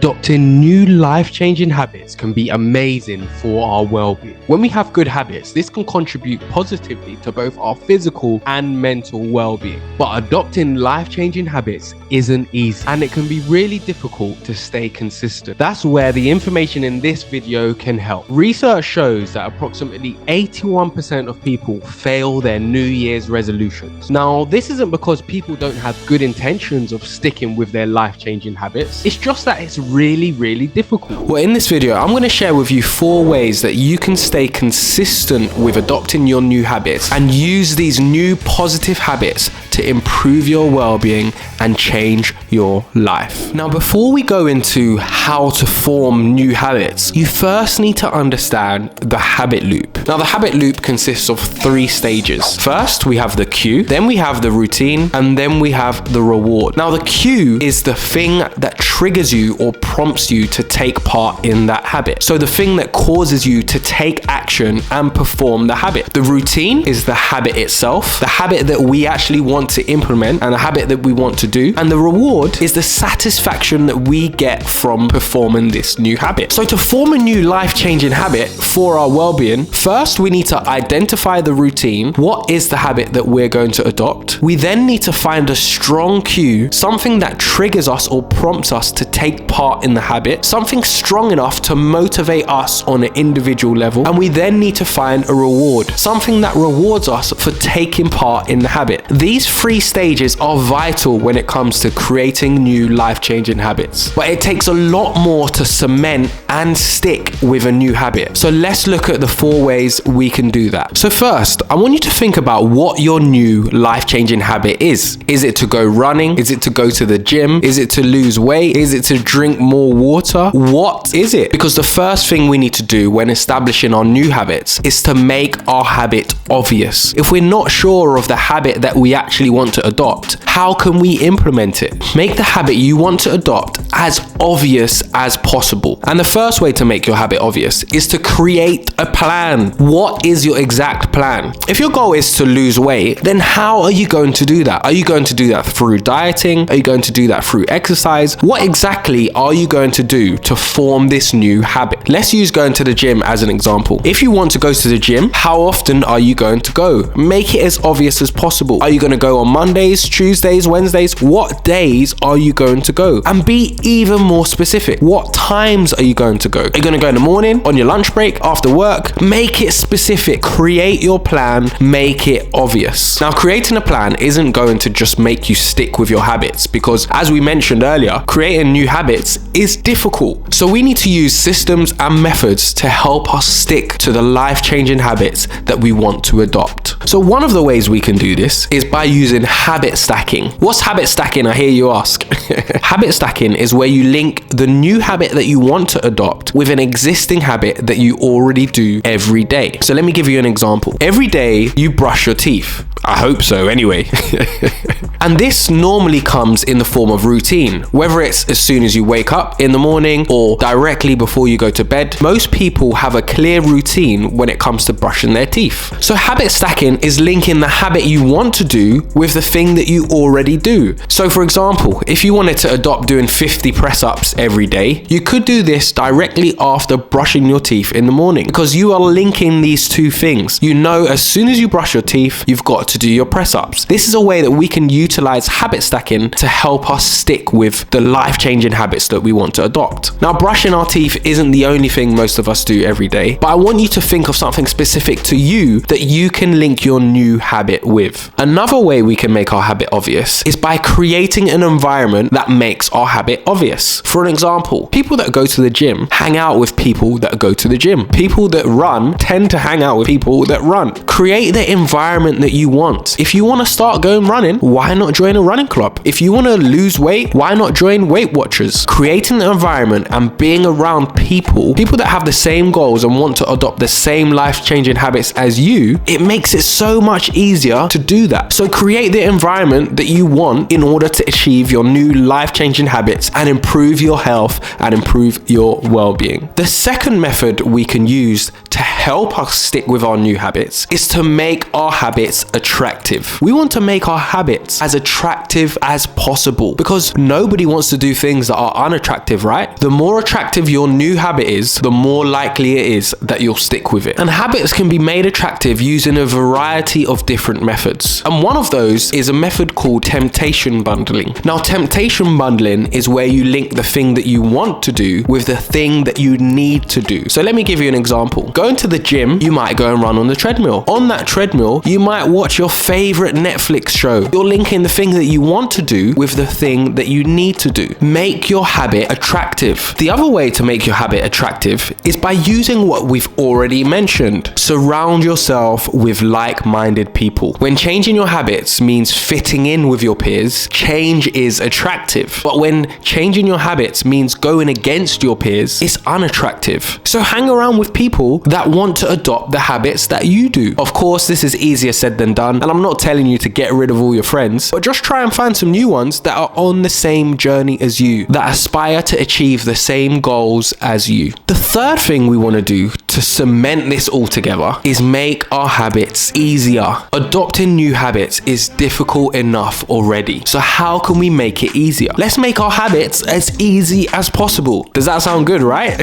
Adopting new life-changing habits can be amazing for our well-being. When we have good habits, this can contribute positively to both our physical and mental well-being. But adopting life-changing habits isn't easy, and it can be really difficult to stay consistent. That's where the information in this video can help. Research shows that approximately 81% of people fail their New Year's resolutions. Now, this isn't because people don't have good intentions of sticking with their life-changing habits. It's just that it's really difficult. Well, in this video, I'm going to share with you 4 ways that you can stay consistent with adopting your new habits and use these new positive habits to improve your well-being and change your life. Now, before we go into how to form new habits, you first need to understand the habit loop. Now, the habit loop consists of 3 stages. First, we have the cue, then we have the routine, and then we have the reward. Now, the cue is the thing that triggers you or prompts you to take part in that habit. So the thing that causes you to take action and perform the habit. The routine is the habit itself, the habit that we actually want to implement and a habit that we want to do. And the reward is the satisfaction that we get from performing this new habit. So to form a new life-changing habit for our well-being, first we need to identify the routine. What is the habit that we're going to adopt? We then need to find a strong cue, something that triggers us or prompts us to take part in the habit, something strong enough to motivate us on an individual level. And we then need to find a reward, something that rewards us for taking part in the habit. These 3 stages are vital when it comes to creating new life-changing habits. But it takes a lot more to cement and stick with a new habit. So let's look at the 4 ways we can do that. So first, I want you to think about what your new life-changing habit is. Is it to go running? Is it to go to the gym? Is it to lose weight? Is it to drink more water? What is it? Because the first thing we need to do when establishing our new habits is to make our habit obvious. If we're not sure of the habit that we actually want to adopt, how can we implement it? Make the habit you want to adopt as obvious as possible. And the first way to make your habit obvious is to create a plan. What is your exact plan? If your goal is to lose weight, then how are you going to do that? Are you going to do that through dieting? Are you going to do that through exercise? What exactly are you going to do to form this new habit? Let's use going to the gym as an example. If you want to go to the gym, how often are you going to go? Make it as obvious as possible. Are you going to go on Mondays, Tuesdays, Wednesdays? What days are you going to go? And be even more specific. What times are you going to go? Are you going to go in the morning, on your lunch break, after work? Make it specific. Create your plan. Make it obvious. Now, creating a plan isn't going to just make you stick with your habits because, as we mentioned earlier, creating new habits is difficult. So we need to use systems and methods to help us stick to the life-changing habits that we want to adopt. So one of the ways we can do this is by using habit stacking. What's habit stacking, I hear you ask? Habit stacking is where you link the new habit that you want to adopt with an existing habit that you already do every day. So let me give you an example. Every day you brush your teeth. I hope so anyway. And this normally comes in the form of routine, whether it's as soon as you wake up in the morning or directly before you go to bed. Most people have a clear routine when it comes to brushing their teeth. So habit stacking is linking the habit you want to do with the thing that you already do. So for example, if you wanted to adopt doing 50 press-ups every day, you could do this directly after brushing your teeth in the morning because you are linking these 2 things. You know, as soon as you brush your teeth, you've got to do your press-ups. This is a way that we can utilize habit stacking to help us stick with the life-changing habits that we want to adopt. Now, brushing our teeth isn't the only thing most of us do every day, but I want you to think of something specific to you that you can link your new habit with. Another way we can make our habit obvious is by creating an environment that makes our habit obvious. For an example, people that go to the gym hang out with people that go to the gym. People that run tend to hang out with people that run. Create the environment that you want. If you want to start going running, why not join a running club? If you want to lose weight, why not join Weight Watchers? Creating an environment and being around people that have the same goals and want to adopt the same life-changing habits as you, it makes it so much easier to do that. So create the environment that you want in order to achieve your new life-changing habits and improve your health and improve your well-being. The second method we can use to help us stick with our new habits is to make our habits attractive. We want to make our habits as attractive as possible because nobody wants to do things that are unattractive, right? The more attractive your new habit is, the more likely it is that you'll stick with it. And habits can be made attractive using a variety of different methods. And one of those is a method called temptation bundling. Now, temptation bundling is where you link the thing that you want to do with the thing that you need to do. So let me give you an example. Going to the gym, you might go and run on the treadmill. On that treadmill, you might watch your favorite Netflix show. You're linking the thing that you want to do with the thing that you need to do. Make your habit attractive. The other way to make your habit attractive is by using what we've already mentioned. Surround yourself with like-minded people. When changing your habits means fitting in with your peers, change is attractive. But when changing your habits means going against your peers, it's unattractive. So hang around with people that want to adopt the habits that you do. Of course, this is easier said than done, and I'm not telling you to get rid of all your friends, but just try and find some new ones that are on the same journey as you, that aspire to achieve the same goals as you. The third thing we want to do to cement this all together is make our habits easier. Adopting new habits is difficult enough already. So how can we make it easier? Let's make our habits as easy as possible. Does that sound good, right?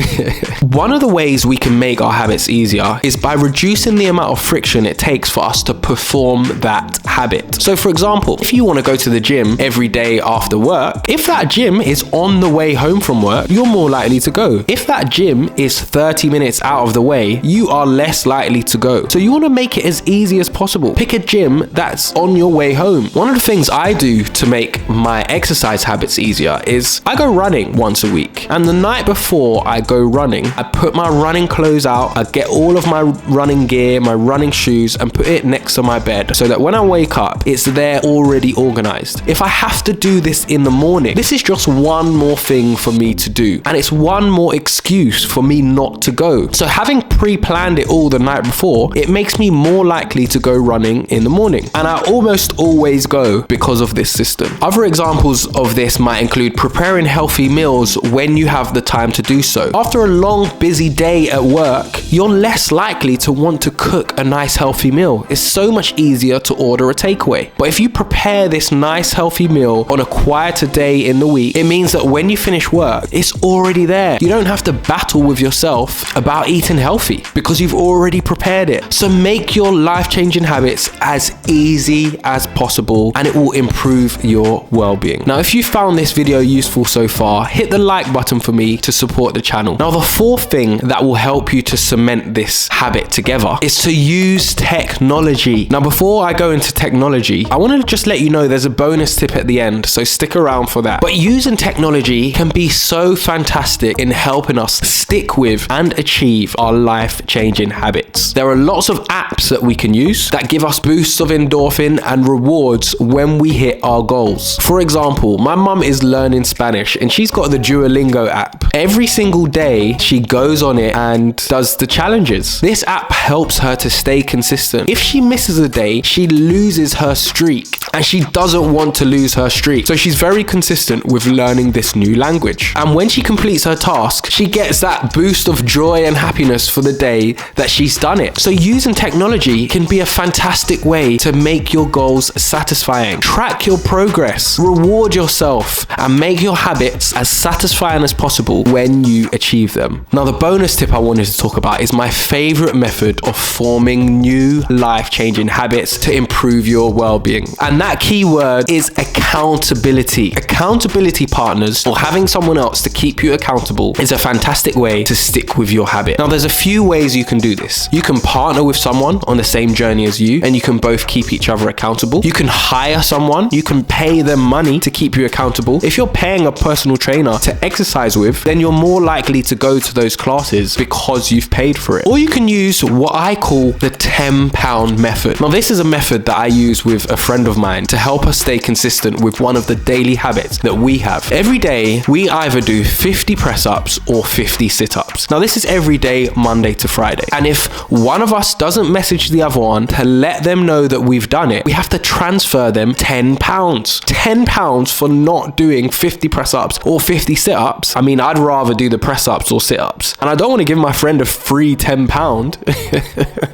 One of the ways we can make our habits easier is by reducing the amount of friction it takes for us to perform that habit. So for example, if you want to go to the gym every day after work, if that gym is on the way home from work, you're more likely to go. If that gym is 30 minutes out of the way, you are less likely to go. So you want to make it as easy as possible. Pick a gym that's on your way home. One of the things I do to make my exercise habits easier is I go running once a week. And the night before I go running, I put my running clothes out, I get all of my running gear, my running shoes, and put it next to my bed so that when I wake up, it's there already organized. If I have to do this in the morning, this is just one more thing for me to do. And it's one more excuse for me not to go. So having pre-planned it all the night before, it makes me more likely to go running in the morning. And I almost always go because of this system. Other examples of this might include preparing healthy meals when you have the time to do so. After a long, busy day at work, you're less likely to want to cook a nice healthy meal. It's so much easier to order a takeaway. But if you prepare this nice healthy meal on a quieter day in the week, it means that when you finish work, it's already there. You don't have to battle with yourself about eating healthy because you've already prepared it. So make your life-changing habits as easy as possible and it will improve your well-being. Now, if you found this video useful so far, hit the like button for me to support the channel. Now, the fourth thing that will help you to cement this habit together is to use technology. Now, before I go into technology, I want to just let you know there's a bonus tip at the end, so stick around for that. But using technology can be so fantastic in helping us stick with and achieve our life-changing habits. There are lots of apps that we can use that give us boosts of endorphin and rewards when we hit our goals. For example, my mum is learning Spanish and she's got the Duolingo app. Every single day, she goes on it and does the challenges. This app helps her to stay consistent. If she misses a day, she loses her streak and she doesn't want to lose her streak. So she's very consistent with learning this new language. And when she completes her task, she gets that boost of joy and happiness for the day that she's done it. So using technology can be a fantastic way to make your goals satisfying. Track your progress, reward yourself, and make your habits as satisfying as possible when you achieve them. Now, the bonus tip I wanted to talk about is my favorite method of forming new life-changing habits to improve your well-being. And that key word is accountability. Accountability partners, or having someone else to keep you accountable, is a fantastic way to stick with your habit. Now, there's a few ways you can do this. You can partner with someone on the same journey as you, and you can both keep each other accountable. You can hire someone. You can pay them money to keep you accountable. If you're paying a personal trainer to exercise with, then you're more likely to go to those classes because you've paid for it. Or you can use what I call the £10 method. Now, this is a method that I use with a friend of mine to help us stay consistent with one of the daily habits that we have. Every day, we either do 50 press-ups or 50 sit-ups. ups. Now this is every day, Monday to Friday. And if one of us doesn't message the other one to let them know that we've done it, we have to transfer them £10. £10 for not doing 50 press ups or 50 sit ups. I mean, I'd rather do the press ups or sit ups. And I don't want to give my friend a free £10.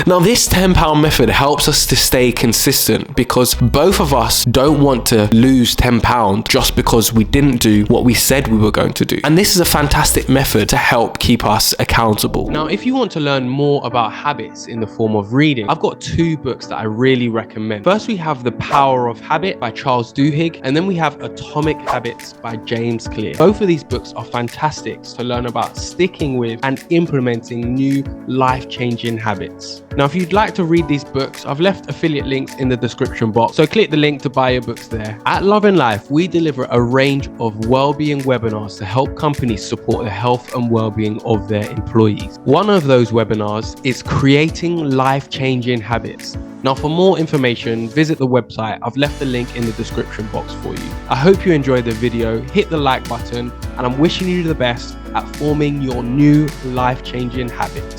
Now this £10 method helps us to stay consistent because both of us don't want to lose £10 just because we didn't do what we said we were going to do. And this is a fantastic method to help keep us accountable. Now, if you want to learn more about habits in the form of reading, I've got 2 books that I really recommend. First, we have The Power of Habit by Charles Duhigg, and then we have Atomic Habits by James Clear. Both of these books are fantastic to learn about sticking with and implementing new life-changing habits. Now, if you'd like to read these books, I've left affiliate links in the description box, so click the link to buy your books there. At Love and Life, we deliver a range of well-being webinars to help companies support the health and well-being of their employees. One of those webinars is creating life-changing habits. Now, for more information, visit the website. I've left the link in the description box for you. I hope you enjoyed the video. Hit the like button, and I'm wishing you the best at forming your new life-changing habits.